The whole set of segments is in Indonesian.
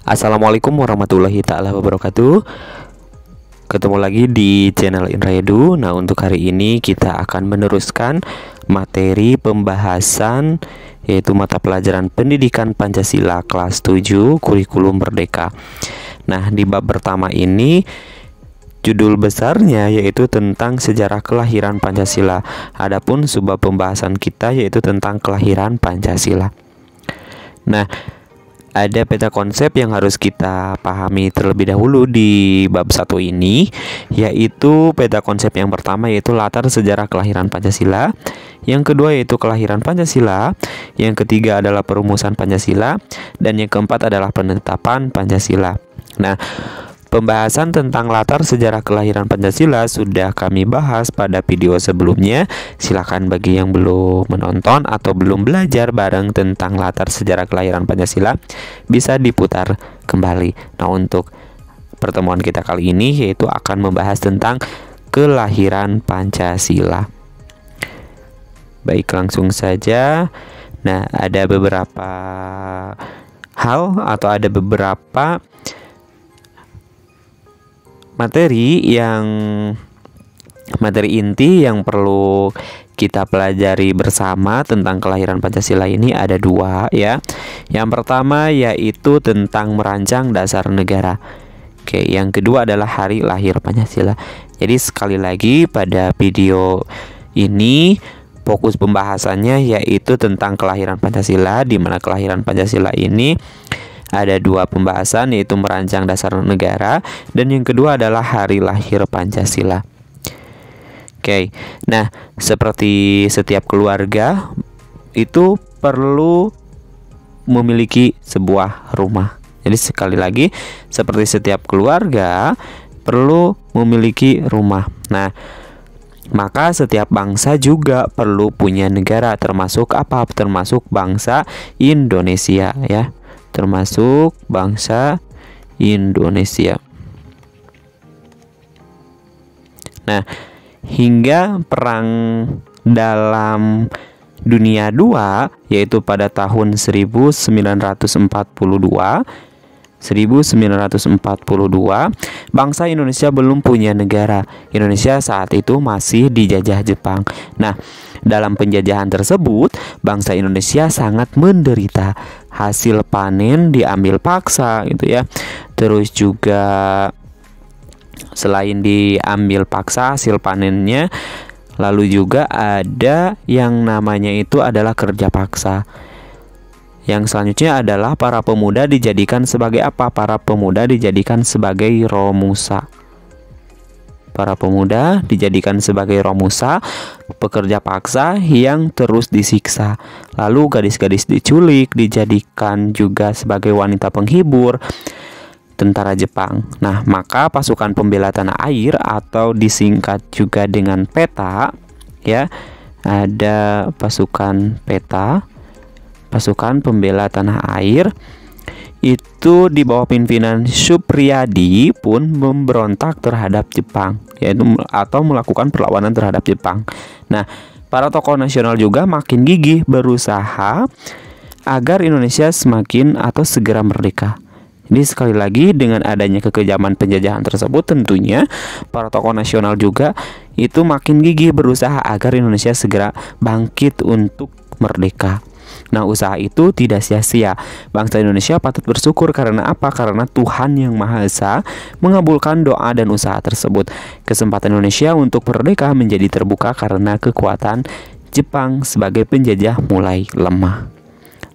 Assalamualaikum warahmatullahi ta'ala wabarakatuh. Ketemu lagi di channel Indra Edu. Nah, untuk hari ini kita akan meneruskan materi pembahasan yaitu mata pelajaran pendidikan Pancasila kelas 7 kurikulum merdeka. Nah, di bab pertama ini judul besarnya yaitu tentang sejarah kelahiran Pancasila. Adapun subbab pembahasan kita yaitu tentang kelahiran Pancasila. Nah, ada peta konsep yang harus kita pahami terlebih dahulu di bab 1 ini, yaitu peta konsep yang pertama yaitu latar sejarah kelahiran Pancasila, yang kedua yaitu kelahiran Pancasila, yang ketiga adalah perumusan Pancasila, dan yang keempat adalah penetapan Pancasila. Nah, pembahasan tentang latar sejarah kelahiran Pancasila sudah kami bahas pada video sebelumnya. Silakan bagi yang belum menonton atau belum belajar bareng tentang latar sejarah kelahiran Pancasila, bisa diputar kembali. Nah, untuk pertemuan kita kali ini yaitu akan membahas tentang kelahiran Pancasila. Baik, langsung saja. Nah, ada beberapa hal atau ada beberapa materi inti yang perlu kita pelajari bersama tentang kelahiran Pancasila ini ada dua ya. Yang pertama yaitu tentang merancang dasar negara. Oke, yang kedua adalah hari lahir Pancasila. Jadi sekali lagi pada video ini fokus pembahasannya yaitu tentang kelahiran Pancasila, di mana kelahiran Pancasila ini ada dua pembahasan yaitu merancang dasar negara dan yang kedua adalah hari lahir Pancasila. Oke, nah seperti setiap keluarga itu perlu memiliki sebuah rumah. Jadi sekali lagi seperti setiap keluarga perlu memiliki rumah. Nah, maka setiap bangsa juga perlu punya negara, termasuk apa? Termasuk bangsa Indonesia ya. Termasuk bangsa Indonesia. Nah, hingga perang dalam dunia II yaitu pada tahun 1942, bangsa Indonesia belum punya negara. Indonesia saat itu masih dijajah Jepang. Nah, dalam penjajahan tersebut, bangsa Indonesia sangat menderita. Hasil panen diambil paksa gitu ya. Terus juga selain diambil paksa hasil panennya, lalu juga ada yang namanya itu adalah kerja paksa. Yang selanjutnya adalah para pemuda dijadikan sebagai apa? Para pemuda dijadikan sebagai romusa. Para pemuda dijadikan sebagai romusa, pekerja paksa yang terus disiksa. Lalu gadis-gadis diculik, dijadikan juga sebagai wanita penghibur tentara Jepang. Nah, maka pasukan pembela tanah air atau disingkat juga dengan PETA ya. Ada pasukan PETA, pasukan pembela tanah air, itu di bawah pimpinan Supriyadi pun memberontak terhadap Jepang, yaitu atau melakukan perlawanan terhadap Jepang. Nah, para tokoh nasional juga makin gigih berusaha agar Indonesia semakin atau segera merdeka. Jadi sekali lagi dengan adanya kekejaman penjajahan tersebut, tentunya para tokoh nasional juga itu makin gigih berusaha agar Indonesia segera bangkit untuk merdeka. Nah, usaha itu tidak sia-sia. Bangsa Indonesia patut bersyukur karena apa? Karena Tuhan Yang Maha Esa mengabulkan doa dan usaha tersebut. Kesempatan Indonesia untuk merdeka menjadi terbuka karena kekuatan Jepang sebagai penjajah mulai lemah.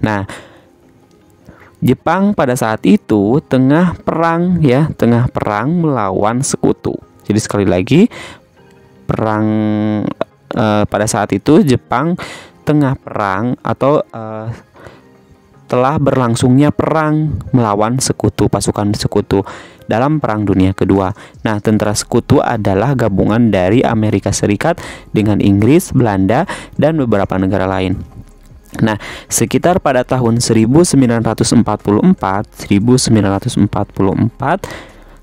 Nah, Jepang pada saat itu tengah perang melawan sekutu. Jadi sekali lagi pada saat itu Jepang tengah perang atau telah berlangsungnya perang melawan pasukan sekutu dalam Perang Dunia Kedua. Nah, tentara sekutu adalah gabungan dari Amerika Serikat dengan Inggris, Belanda, dan beberapa negara lain. Nah, sekitar pada tahun 1944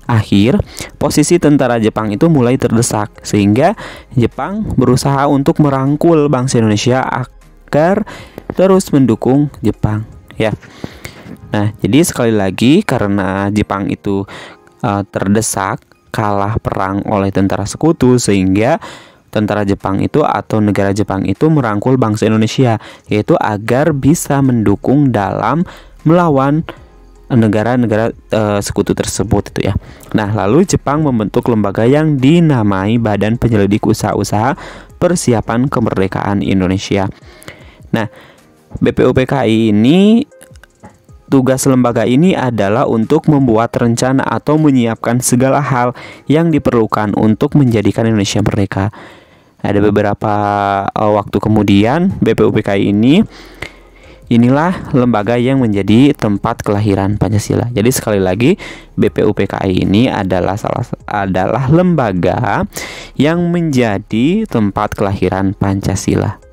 akhir, posisi tentara Jepang itu mulai terdesak sehingga Jepang berusaha untuk merangkul bangsa Indonesia agar terus mendukung Jepang ya. Nah, jadi sekali lagi karena Jepang itu terdesak kalah perang oleh tentara sekutu, sehingga tentara Jepang itu atau negara Jepang itu merangkul bangsa Indonesia, yaitu agar bisa mendukung dalam melawan negara-negara sekutu tersebut itu ya. Nah, lalu Jepang membentuk lembaga yang dinamai Badan Penyelidik Usaha-usaha Persiapan Kemerdekaan Indonesia. Nah, BPUPKI ini, tugas lembaga ini adalah untuk membuat rencana atau menyiapkan segala hal yang diperlukan untuk menjadikan Indonesia merdeka. Ada beberapa waktu kemudian BPUPKI inilah lembaga yang menjadi tempat kelahiran Pancasila. Jadi sekali lagi BPUPKI ini adalah lembaga yang menjadi tempat kelahiran Pancasila.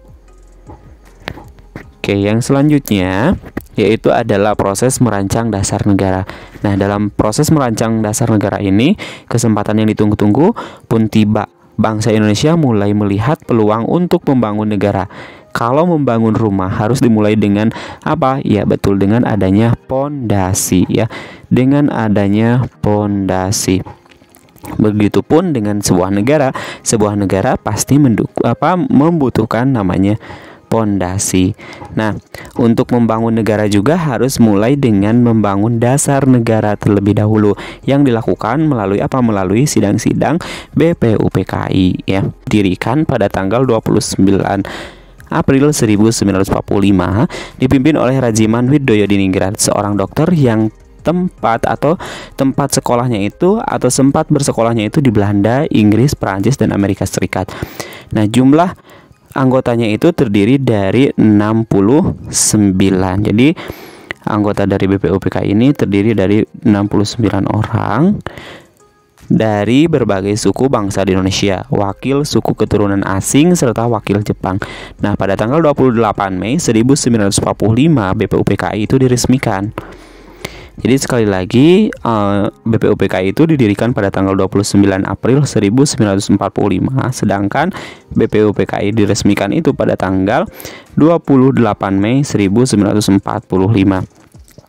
Oke, yang selanjutnya yaitu adalah proses merancang dasar negara. Nah, dalam proses merancang dasar negara ini, kesempatan yang ditunggu-tunggu pun tiba. Bangsa Indonesia mulai melihat peluang untuk membangun negara. Kalau membangun rumah harus dimulai dengan apa? Ya, betul, dengan adanya pondasi ya. Dengan adanya pondasi. Begitupun dengan sebuah negara. Sebuah negara pasti membutuhkan namanya pondasi. Nah, untuk membangun negara juga harus mulai dengan membangun dasar negara terlebih dahulu, yang dilakukan melalui apa? Melalui sidang-sidang BPUPKI ya. Didirikan pada tanggal 29 April 1945, dipimpin oleh Rajiman Widoyodiningrat, seorang dokter yang tempat sekolahnya itu atau sempat bersekolahnya itu di Belanda, Inggris, Perancis, dan Amerika Serikat. Nah, jumlah anggotanya itu terdiri dari 69. Jadi anggota dari BPUPKI ini terdiri dari 69 orang dari berbagai suku bangsa di Indonesia, wakil suku keturunan asing serta wakil Jepang. Nah, pada tanggal 28 Mei 1945 BPUPKI itu diresmikan. Jadi sekali lagi BPUPKI itu didirikan pada tanggal 29 April 1945, sedangkan BPUPKI diresmikan itu pada tanggal 28 Mei 1945.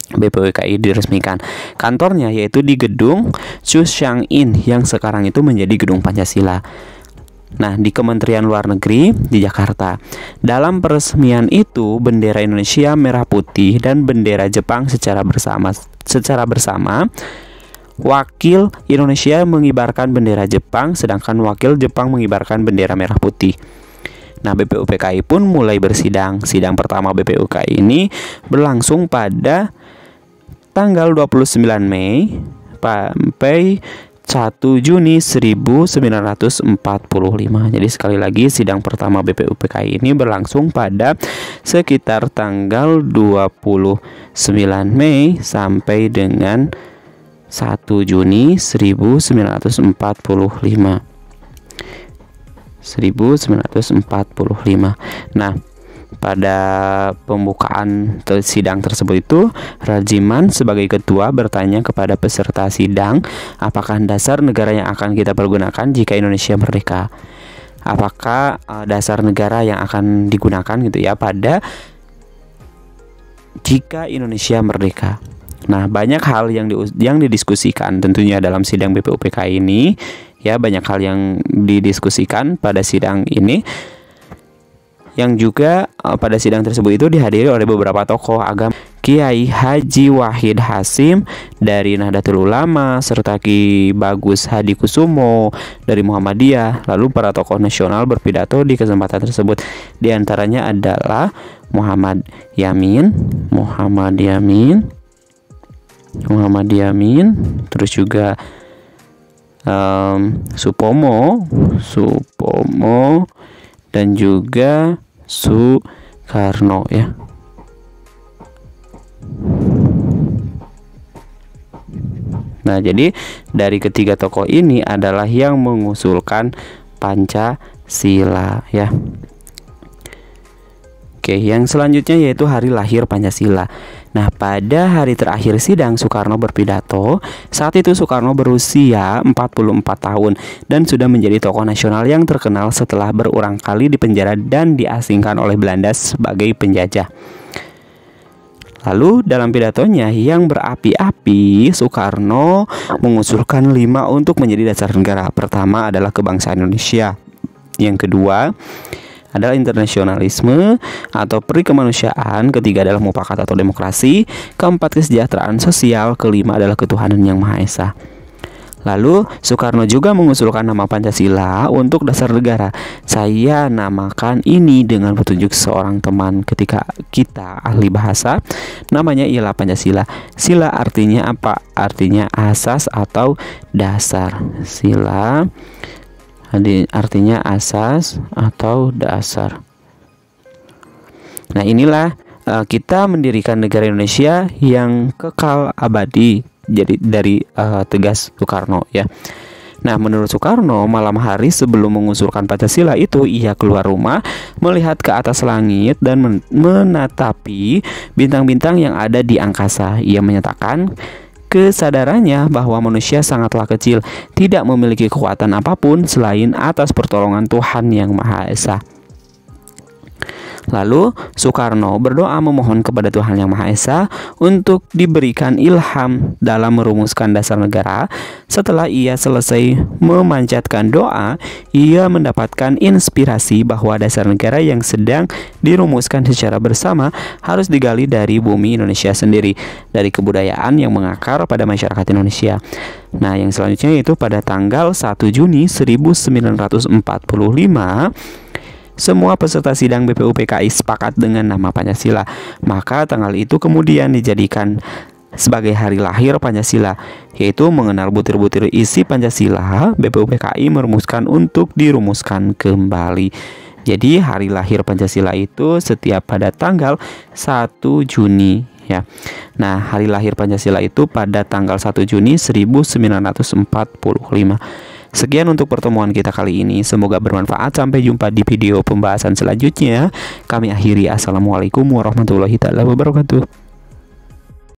BPUPKI diresmikan. Kantornya yaitu di gedung Chushang-in yang sekarang itu menjadi gedung Pancasila. Nah, di Kementerian Luar Negeri di Jakarta. Dalam peresmian itu, bendera Indonesia merah putih dan bendera Jepang secara bersama. Wakil Indonesia mengibarkan bendera Jepang, sedangkan wakil Jepang mengibarkan bendera merah putih. Nah, BPUPKI pun mulai bersidang. Sidang pertama BPUPKI ini berlangsung pada tanggal 29 Mei sampai 1 Juni 1945. Jadi sekali lagi sidang pertama BPUPKI ini berlangsung pada sekitar tanggal 29 Mei sampai dengan 1 Juni 1945. Nah, pada pembukaan sidang tersebut itu, Rajiman sebagai ketua bertanya kepada peserta sidang, apakah dasar negara yang akan kita pergunakan jika Indonesia merdeka? Apakah dasar negara yang akan digunakan gitu ya pada jika Indonesia merdeka? Nah, banyak hal yang didiskusikan tentunya dalam sidang BPUPKI ini ya, banyak hal yang didiskusikan pada sidang ini, yang juga pada sidang tersebut itu dihadiri oleh beberapa tokoh agama, Kiai Haji Wahid Hasim dari Nahdlatul Ulama, serta Ki Bagus Hadikusumo dari Muhammadiyah. Lalu para tokoh nasional berpidato di kesempatan tersebut. Di antaranya adalah Muhammad Yamin, terus juga Supomo, dan juga Soekarno ya. Nah, jadi dari ketiga tokoh ini adalah yang mengusulkan Pancasila ya. Oke, yang selanjutnya yaitu hari lahir Pancasila. Nah, pada hari terakhir sidang Soekarno berpidato. Saat itu Soekarno berusia 44 tahun dan sudah menjadi tokoh nasional yang terkenal setelah berulang kali dipenjara dan diasingkan oleh Belanda sebagai penjajah. Lalu dalam pidatonya yang berapi-api, Soekarno mengusulkan 5 untuk menjadi dasar negara. Pertama adalah kebangsaan Indonesia. Yang kedua adalah internasionalisme atau peri kemanusiaan. Ketiga adalah mufakat atau demokrasi. Keempat kesejahteraan sosial. Kelima adalah ketuhanan yang Maha Esa. Lalu Soekarno juga mengusulkan nama Pancasila untuk dasar negara. Saya namakan ini dengan petunjuk seorang teman ketika kita ahli bahasa. Namanya ialah Pancasila. Sila artinya apa? Artinya asas atau dasar. Sila artinya asas atau dasar. Nah, inilah kita mendirikan negara Indonesia yang kekal abadi. Jadi dari tegas Soekarno ya. Nah, menurut Soekarno, malam hari sebelum mengusulkan Pancasila itu ia keluar rumah, melihat ke atas langit dan menatapi bintang-bintang yang ada di angkasa. Ia menyatakan kesadarannya bahwa manusia sangatlah kecil, tidak memiliki kekuatan apapun selain atas pertolongan Tuhan yang Maha Esa. Lalu Soekarno berdoa memohon kepada Tuhan Yang Maha Esa untuk diberikan ilham dalam merumuskan dasar negara. Setelah ia selesai memanjatkan doa, ia mendapatkan inspirasi bahwa dasar negara yang sedang dirumuskan secara bersama harus digali dari bumi Indonesia sendiri, dari kebudayaan yang mengakar pada masyarakat Indonesia. Nah, yang selanjutnya itu pada tanggal 1 Juni 1945 semua peserta sidang BPUPKI sepakat dengan nama Pancasila. Maka tanggal itu kemudian dijadikan sebagai hari lahir Pancasila, yaitu mengenal butir-butir isi Pancasila. BPUPKI merumuskan untuk dirumuskan kembali. Jadi hari lahir Pancasila itu setiap pada tanggal 1 Juni ya. Nah, hari lahir Pancasila itu pada tanggal 1 Juni 1945. Sekian untuk pertemuan kita kali ini. Semoga bermanfaat. Sampai jumpa di video pembahasan selanjutnya. Kami akhiri. Assalamualaikum warahmatullahi wabarakatuh.